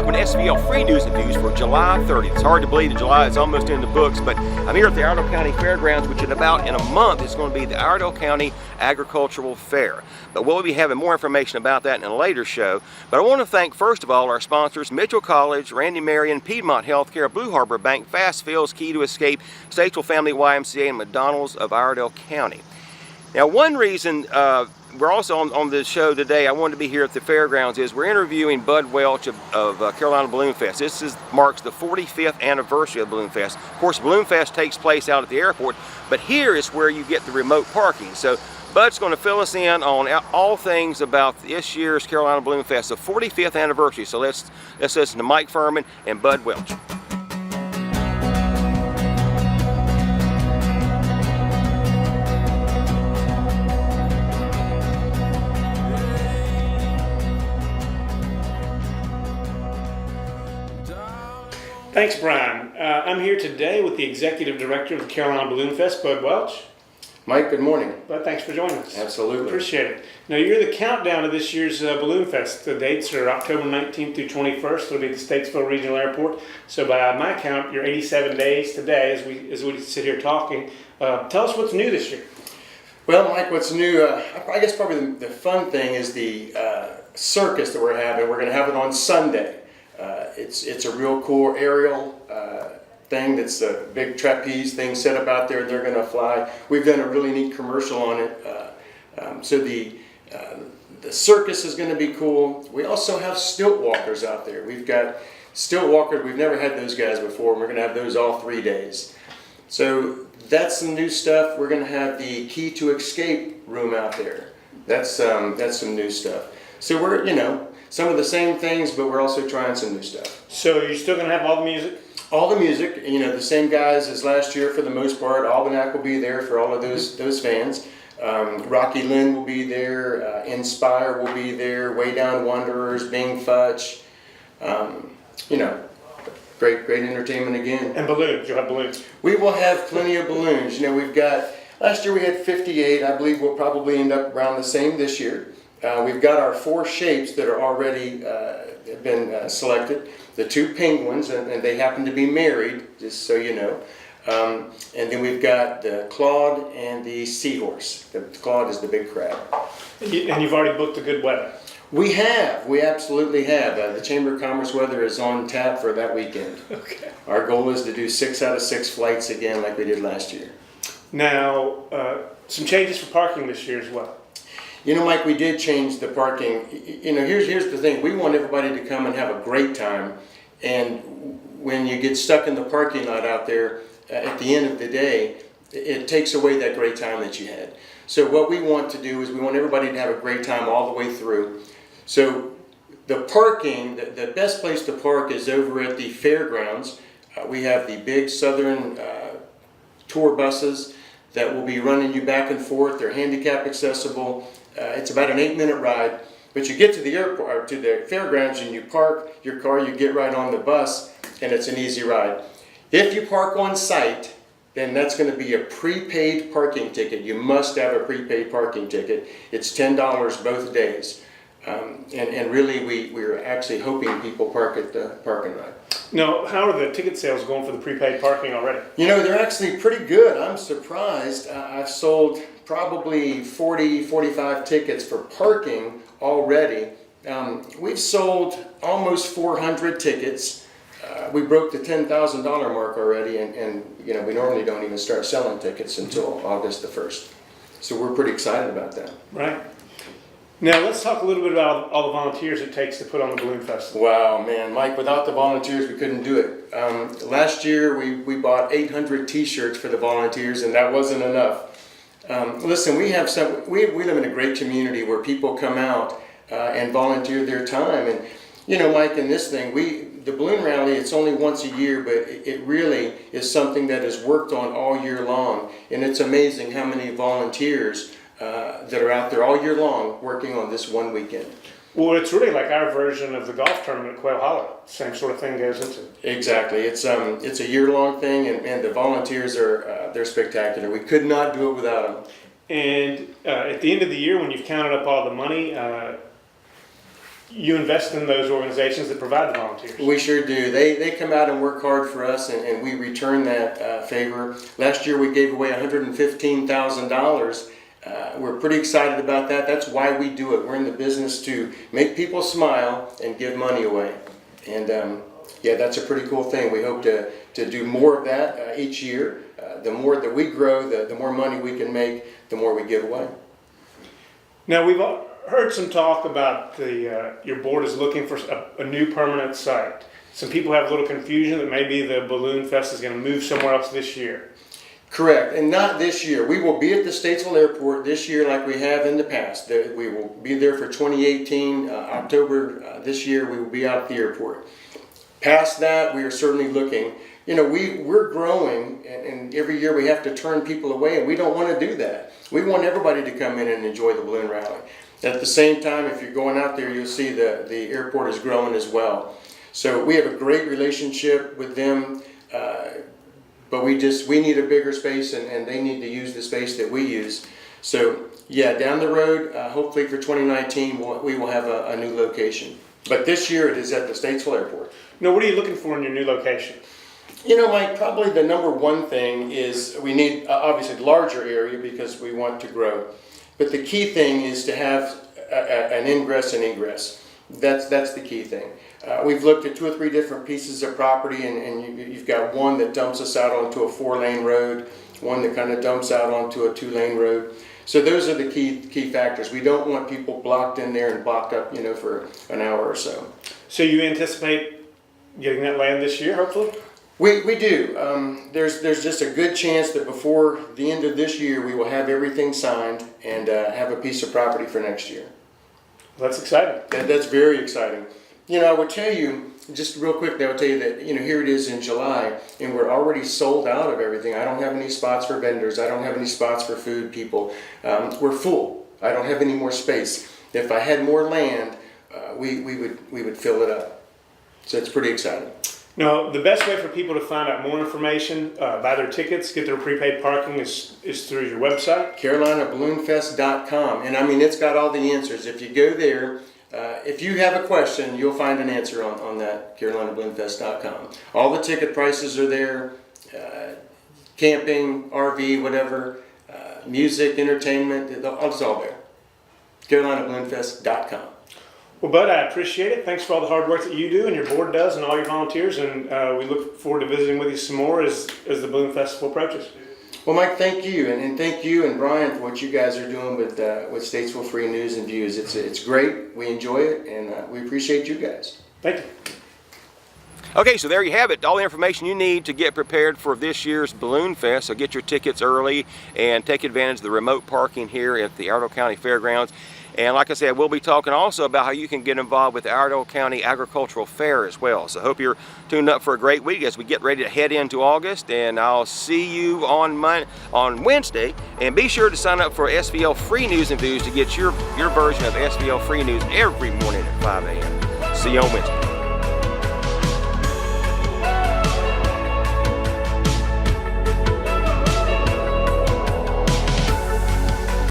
with SVL free news and views for July 30th. It's hard to believe that July is almost in the books, but I'm here at the Iredell County Fairgrounds, which in a month is going to be the Iredell County Agricultural Fair. But we'll be having more information about that in a later show. But I want to thank, first of all, our sponsors, Mitchell College, Randy Marion, Piedmont Healthcare, Blue Harbor Bank, Fast Fields, Key to Escape, Statesville Family YMCA, and McDonald's of Iredell County. Now, one reason we're also on the show today, I wanted to be here at the fairgrounds, is we're interviewing Bud Welch of Carolina BalloonFest. This marks the 45th anniversary of BalloonFest. Of course, BalloonFest takes place out at the airport, but here is where you get the remote parking. So Bud's going to fill us in on all things about this year's Carolina BalloonFest, the 45th anniversary. So let's listen to Mike Fuhrman and Bud Welch. Thanks, Brian. I'm here today with the Executive Director of the Carolina BalloonFest, Bud Welch. Mike, good morning. Bud, thanks for joining us. Absolutely. Appreciate it. Now, you're the countdown of this year's BalloonFest. The dates are October 19th through 21st. It'll be at the Statesville Regional Airport. So by my count, you're 87 days today as we sit here talking. Tell us what's new this year. Well, Mike, what's new, I guess probably the fun thing is the circus that we're having. We're going to have it on Sunday. It's a real cool aerial thing that's a big trapeze thing set up out there. They're going to fly. We've done a really neat commercial on it. So the circus is going to be cool. We also have stilt walkers out there. We've got stilt walkers. We've never had those guys before. And we're going to have those all 3 days. So that's some new stuff. We're going to have the Key to Escape room out there. That's some new stuff. So we're, some of the same things, but we're also trying some new stuff. So you're still going to have all the music? All the music, the same guys as last year for the most part. Almanac will be there for all of those fans. Rocky Lynn will be there. Inspire will be there. Way Down Wanderers, Bing Futch. Great entertainment again. And balloons. You'll have balloons. We will have plenty of balloons. We've got, last year we had 58. I believe we'll probably end up around the same this year. We've got our 4 shapes that are already have been selected. The 2 penguins, and they happen to be married, just so you know. And then we've got the Claude and the seahorse. The Claude is the big crab. And you've already booked the good weather. We have. We absolutely have. The Chamber of Commerce weather is on tap for that weekend. Okay. Our goal is to do 6 out of 6 flights again like we did last year. Now, some changes for parking this year as well. Mike, we did change the parking. Here's the thing. We want everybody to come and have a great time. And when you get stuck in the parking lot out there, at the end of the day, it takes away that great time that you had. So what we want to do is we want everybody to have a great time all the way through. So the parking, the best place to park is over at the fairgrounds. We have the big Southern tour buses that will be running you back and forth. They're handicap accessible. It's about an 8-minute ride, but you get to the airport or to the fairgrounds and you park your car, you get right on the bus, and it's an easy ride. If you park on site, then that's going to be a prepaid parking ticket. You must have a prepaid parking ticket. It's $10 both days. And really, we're actually hoping people park at the parking lot. Now, how are the ticket sales going for the prepaid parking already? They're actually pretty good. I'm surprised. I've sold probably 45 tickets for parking already. We've sold almost 400 tickets. We broke the $10,000 mark already, and we normally don't even start selling tickets until August the 1st. So we're pretty excited about that. Right. Now let's talk a little bit about all the volunteers it takes to put on the Balloon Festival. Wow, man, Mike, without the volunteers we couldn't do it. Last year we bought 800 t-shirts for the volunteers, and that wasn't enough. Listen, we live in a great community where people come out and volunteer their time. And Mike, in this thing, the balloon rally, it's only once a year, but it really is something that is worked on all year long. And it's amazing how many volunteers that are out there all year long working on this one weekend. Well, it's really like our version of the golf tournament at Quail Hollow. Same sort of thing goes into it. Exactly. It's a year-long thing, and the volunteers they're spectacular. We could not do it without them. And at the end of the year, when you've counted up all the money, you invest in those organizations that provide the volunteers. We sure do. They come out and work hard for us, and we return that favor. Last year we gave away $115,000. We're pretty excited about that. That's why we do it. We're in the business to make people smile and give money away. And yeah, that's a pretty cool thing. We hope to do more of that each year. The more that we grow, the more money we can make, the more we give away. Now, we've heard some talk about your board is looking for a new permanent site. Some people have a little confusion that maybe the Balloon Fest is going to move somewhere else this year. Correct, and not this year. We will be at the Statesville Airport this year like we have in the past. We will be there for 2018, October this year we will be out at the airport. Past that, we are certainly looking. You know, we're growing, and every year we have to turn people away, and we don't want to do that. We want everybody to come in and enjoy the balloon rally. At the same time, if you're going out there, you'll see the airport is growing as well. So we have a great relationship with them, but we need a bigger space, and they need to use the space that we use. So yeah, down the road, hopefully for 2019, we will have a new location. But this year it is at the Statesville Airport. Now, what are you looking for in your new location? You know, Mike, probably the number one thing is we need obviously a larger area because we want to grow. But the key thing is to have an ingress and egress. That's the key thing. We've looked at 2 or 3 different pieces of property, and you've got one that dumps us out onto a 4-lane road, one that kind of dumps out onto a 2-lane road. So those are the key factors. We don't want people blocked in there and blocked up, you know, for an hour or so. So you anticipate getting that land this year, hopefully? We do. There's just a good chance that before the end of this year we will have everything signed and have a piece of property for next year. Well, that's exciting. That's very exciting. You know, I would tell you, just real quickly, I would tell you that, you know, here it is in July, and we're already sold out of everything. I don't have any spots for vendors. I don't have any spots for food people. We're full. I don't have any more space. If I had more land, we would fill it up. So it's pretty exciting. Now, the best way for people to find out more information, buy their tickets, get their prepaid parking is through your website? CarolinaBalloonFest.com. And I mean, it's got all the answers. If you go there, if you have a question, you'll find an answer on that, CarolinaBalloonFest.com. All the ticket prices are there, camping, RV, whatever, music, entertainment, it's all there. CarolinaBalloonFest.com. Well, Bud, I appreciate it. Thanks for all the hard work that you do and your board does and all your volunteers, and we look forward to visiting with you some more as the Balloon Festival approaches. Well, Mike, thank you, and thank you and Brian for what you guys are doing with Statesville Free News and Views. It's great. We enjoy it, and we appreciate you guys. Thank you. Okay, so there you have it. All the information you need to get prepared for this year's Balloon Fest. So get your tickets early and take advantage of the remote parking here at the Iredell County Fairgrounds. And like I said, we'll be talking also about how you can get involved with the Iredell County Agricultural Fair as well. So hope you're tuned up for a great week as we get ready to head into August. And I'll see you on Wednesday. And be sure to sign up for SVL Free News and Views to get your version of SVL Free News every morning at 5 a.m. See you on Wednesday.